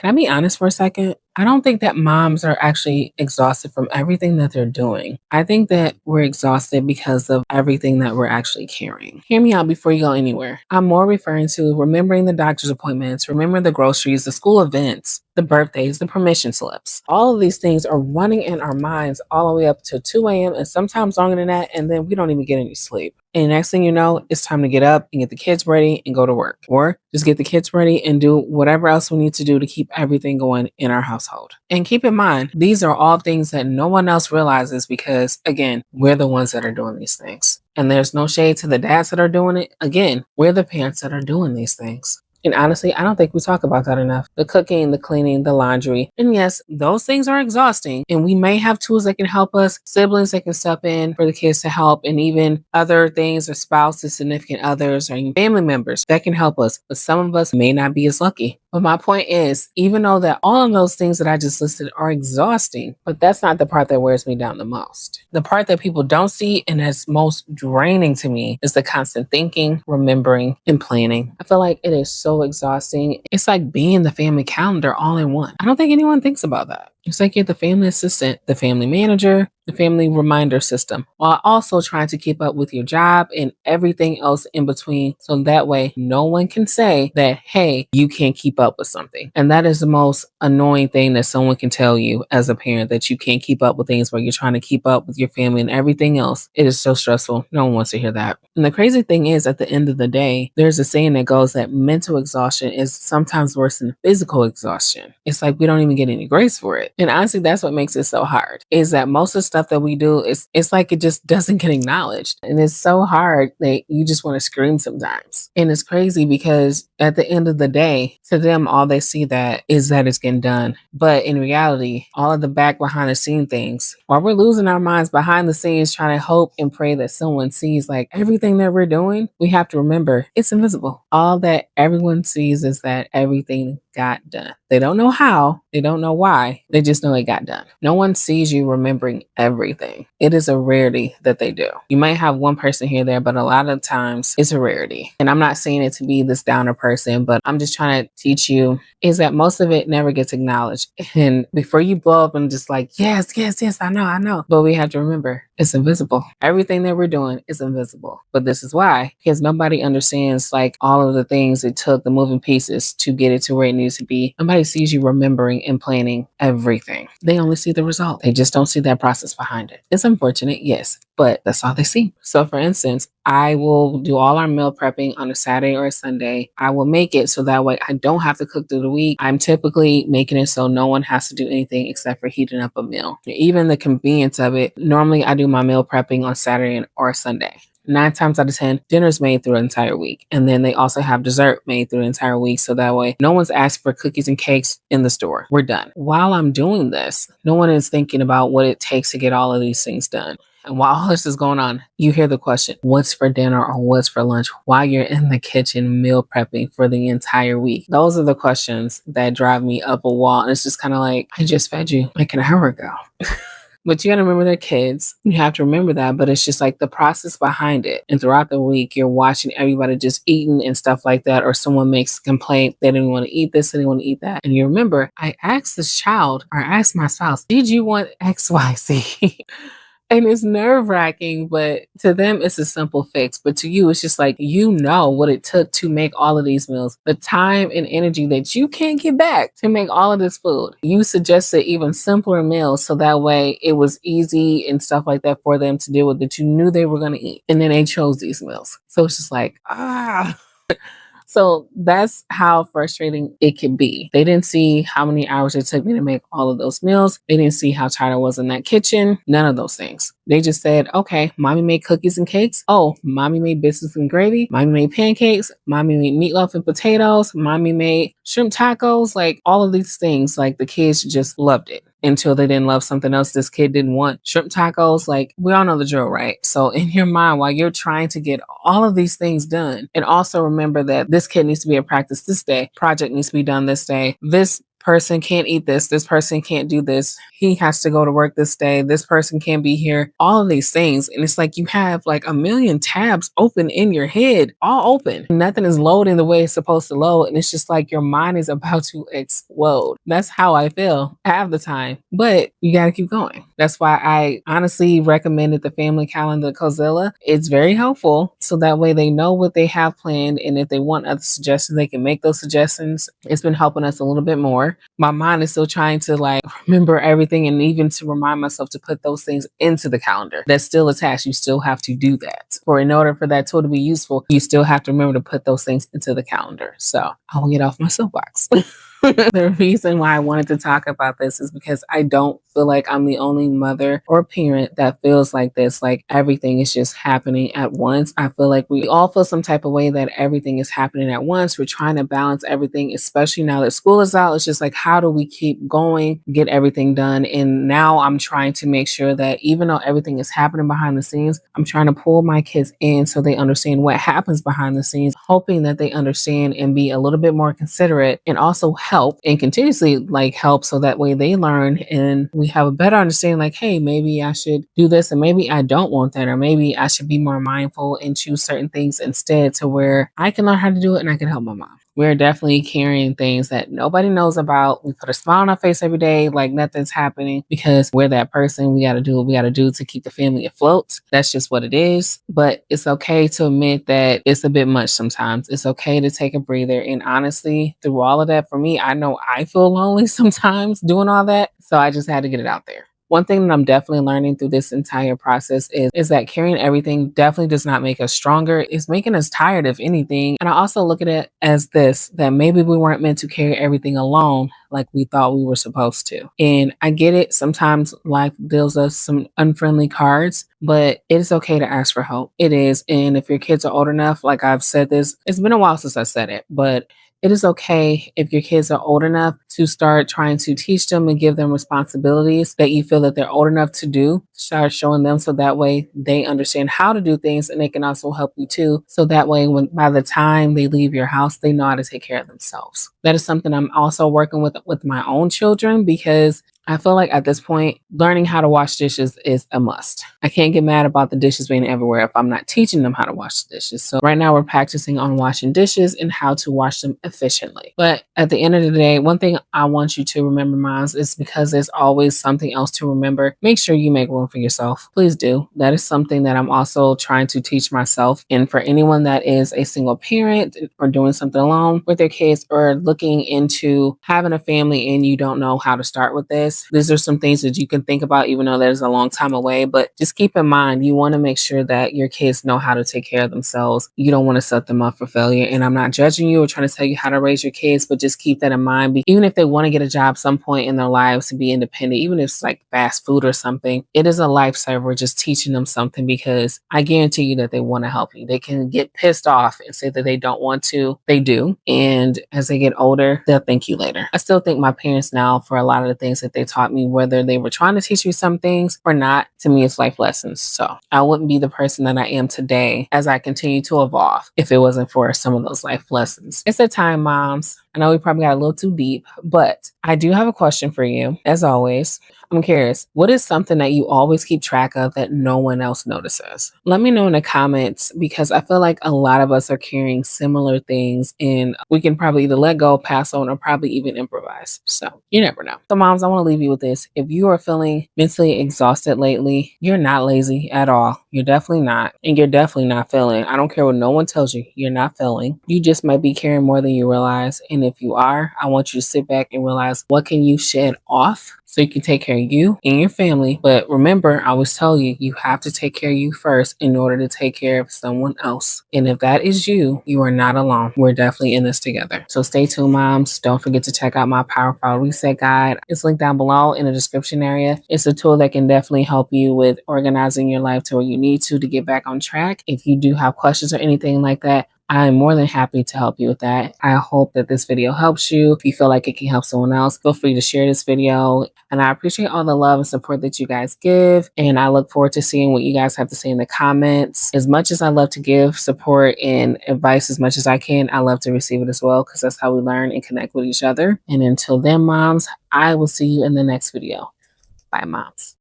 Can I be honest for a second? I don't think that moms are actually exhausted from everything that they're doing. I think that we're exhausted because of everything that we're actually carrying. Hear me out before you go anywhere. I'm more referring to remembering the doctor's appointments, remember the groceries, the school events, the birthdays, the permission slips. All of these things are running in our minds all the way up to 2 a.m. and sometimes longer than that. And then we don't even get any sleep. And next thing you know, it's time to get up and get the kids ready and go to work. Or just get the kids ready and do whatever else we need to do to keep everything going in our household. And keep in mind, these are all things that no one else realizes because, again, we're the ones that are doing these things. And there's no shade to the dads that are doing it. Again, we're the parents that are doing these things. And honestly, I don't think we talk about that enough. The cooking, the cleaning, the laundry. And yes, those things are exhausting. And we may have tools that can help us, siblings that can step in for the kids to help, and even other things or spouses, significant others, or family members that can help us. But some of us may not be as lucky. But my point is, even though that all of those things that I just listed are exhausting, but that's not the part that wears me down the most. The part that people don't see and that's most draining to me is the constant thinking, remembering, and planning. I feel like it is so exhausting. It's like being the family calendar all in one. I don't think anyone thinks about that. It's like you're the family assistant, the family manager, the family reminder system, while also trying to keep up with your job and everything else in between. So that way, no one can say that, hey, you can't keep up with something. And that is the most annoying thing that someone can tell you as a parent, that you can't keep up with things while you're trying to keep up with your family and everything else. It is so stressful. No one wants to hear that. And the crazy thing is, at the end of the day, there's a saying that goes that mental exhaustion is sometimes worse than physical exhaustion. It's like we don't even get any grace for it. And honestly, that's what makes it so hard, is that most of the stuff that we do it's like it just doesn't get acknowledged. And it's so hard that you just want to scream sometimes. And it's crazy because at the end of the day, to them, all they see that is that it's getting done. But in reality, all of the back behind the scene things, while we're losing our minds behind the scenes trying to hope and pray that someone sees like everything that we're doing, we have to remember it's invisible. All that everyone sees is that everything got done. They don't know how, they don't know why, they just know it got done. No one sees you remembering everything. It is a rarity that they do. You might have one person here there, but a lot of times it's a rarity. And I'm not saying it to be this downer person, but I'm just trying to teach you is that most of it never gets acknowledged. And before you blow up and just like, yes, yes, yes, I know. But we have to remember it's invisible. Everything that we're doing is invisible. But this is why, because nobody understands like all of the things it took, the moving pieces to get it to where it needs to be. Nobody sees you remembering and planning everything. They only see the result. They just don't see that process behind it. It's unfortunate, yes, but that's all they see. So for instance, I will do all our meal prepping on a Saturday or a Sunday. I will make it so that way I don't have to cook through the week. I'm typically making it so no one has to do anything except for heating up a meal. Even the convenience of it, normally I do my meal prepping on Saturday or Sunday. 9 times out of 10, dinner's made through an entire week. And then they also have dessert made through the entire week. So that way, no one's asked for cookies and cakes in the store. We're done. While I'm doing this, no one is thinking about what it takes to get all of these things done. And while all this is going on, you hear the question, what's for dinner or what's for lunch while you're in the kitchen meal prepping for the entire week? Those are the questions that drive me up a wall. And it's just kind of like, I just fed you like an hour ago. But you got to remember they're kids. You have to remember that. But it's just like the process behind it. And throughout the week, you're watching everybody just eating and stuff like that. Or someone makes a complaint. They didn't want to eat this. They didn't want to eat that. And you remember, I asked this child or I asked my spouse, did you want X, Y, Z? And it's nerve wracking, but to them, it's a simple fix. But to you, it's just like, you know what it took to make all of these meals, the time and energy that you can't get back to make all of this food. You suggested even simpler meals so that way it was easy and stuff like that for them to deal with that you knew they were going to eat. And then they chose these meals. So it's just like, So that's how frustrating it can be. They didn't see how many hours it took me to make all of those meals. They didn't see how tired I was in that kitchen. None of those things. They just said, okay, mommy made cookies and cakes. Oh, mommy made biscuits and gravy. Mommy made pancakes. Mommy made meatloaf and potatoes. Mommy made shrimp tacos. Like all of these things, like the kids just loved it. Until they didn't love something else. This kid didn't want shrimp tacos. Like, we all know the drill, right? So in your mind, while you're trying to get all of these things done, and also remember that this kid needs to be at practice this day, project needs to be done this day, this person can't eat this person can't do this, he has to go to work this day, this person can't be here, all of these things. And it's like you have like a million tabs open in your head, all open. Nothing is loading the way it's supposed to load. And it's just like your mind is about to explode. That's how I feel half the time. But you got to keep going. That's why I honestly recommended the family calendar Cozilla. It's very helpful. So that way they know what they have planned. And if they want other suggestions, they can make those suggestions. It's been helping us a little bit more. My mind is still trying to like remember everything, and even to remind myself to put those things into the calendar that's still attached. You still have to do that. For in order for that tool to be useful, you still have to remember to put those things into the calendar. So I will get off my soapbox. The reason why I wanted to talk about this is because I don't feel like I'm the only mother or parent that feels like this. Like everything is just happening at once. I feel like we all feel some type of way that everything is happening at once. We're trying to balance everything, especially now that school is out. It's just like, how do we keep going, get everything done? And now I'm trying to make sure that even though everything is happening behind the scenes, I'm trying to pull my kids in so they understand what happens behind the scenes, hoping that they understand and be a little bit more considerate, and also help and continuously like help, so that way they learn and we have a better understanding, like, hey, maybe I should do this and maybe I don't want that, or maybe I should be more mindful and choose certain things instead, to where I can learn how to do it and I can help my mom. We're definitely carrying things that nobody knows about. We put a smile on our face every day like nothing's happening, because we're that person. We got to do what we got to do to keep the family afloat. That's just what it is. But it's okay to admit that it's a bit much sometimes. It's okay to take a breather. And honestly, through all of that, for me, I know I feel lonely sometimes doing all that. So I just had to get it out there. One thing that I'm definitely learning through this entire process is that carrying everything definitely does not make us stronger. It's making us tired, if anything. And I also look at it as this, that maybe we weren't meant to carry everything alone like we thought we were supposed to. And I get it. Sometimes life deals us some unfriendly cards, but it is okay to ask for help. It is. And if your kids are old enough, like I've said this, it's been a while since I said it, but it is okay if your kids are old enough to start trying to teach them and give them responsibilities that you feel that they're old enough to do. Start showing them, so that way they understand how to do things, and they can also help you too. So that way, when by the time they leave your house, they know how to take care of themselves. That is something I'm also working with my own children, because I feel like at this point, learning how to wash dishes is a must. I can't get mad about the dishes being everywhere if I'm not teaching them how to wash the dishes. So right now we're practicing on washing dishes and how to wash them efficiently. But at the end of the day, one thing I want you to remember, moms, is because there's always something else to remember. Make sure you make room for yourself. Please do. That is something that I'm also trying to teach myself. And for anyone that is a single parent or doing something alone with their kids, or looking into having a family and you don't know how to start with this, these are some things that you can think about, even though that is a long time away. But just keep in mind, you want to make sure that your kids know how to take care of themselves. You don't want to set them up for failure. And I'm not judging you or trying to tell you how to raise your kids, but just keep that in mind. Even if they want to get a job some point in their lives to be independent, even if it's like fast food or something, it is a lifesaver just teaching them something, because I guarantee you that they want to help you. They can get pissed off and say that they don't want to. They do. And as they get older, they'll thank you later. I still thank my parents now for a lot of the things that they taught me, whether they were trying to teach me some things or not. To me, it's life lessons. So I wouldn't be the person that I am today as I continue to evolve if it wasn't for some of those life lessons. It's a time, moms. I know we probably got a little too deep, but I do have a question for you. As always, I'm curious, what is something that you always keep track of that no one else notices? Let me know in the comments, because I feel like a lot of us are carrying similar things, and we can probably either let go, pass on, or probably even improvise. So you never know. So moms, I want to leave you with this. If you are feeling mentally exhausted lately, you're not lazy at all. You're definitely not. And you're definitely not failing. I don't care what no one tells you. You're not failing. You just might be carrying more than you realize. And if you are, I want you to sit back and realize, what can you shed off so you can take care of you and your family. But remember, I always tell you, you have to take care of you first in order to take care of someone else. And if that is you, you are not alone. We're definitely in this together. So stay tuned, moms. Don't forget to check out my Power File Reset Guide. It's linked down below in the description area. It's a tool that can definitely help you with organizing your life to where you need to get back on track. If you do have questions or anything like that, I'm more than happy to help you with that. I hope that this video helps you. If you feel like it can help someone else, feel free to share this video. And I appreciate all the love and support that you guys give. And I look forward to seeing what you guys have to say in the comments. As much as I love to give support and advice as much as I can, I love to receive it as well, because that's how we learn and connect with each other. And until then, moms, I will see you in the next video. Bye, moms.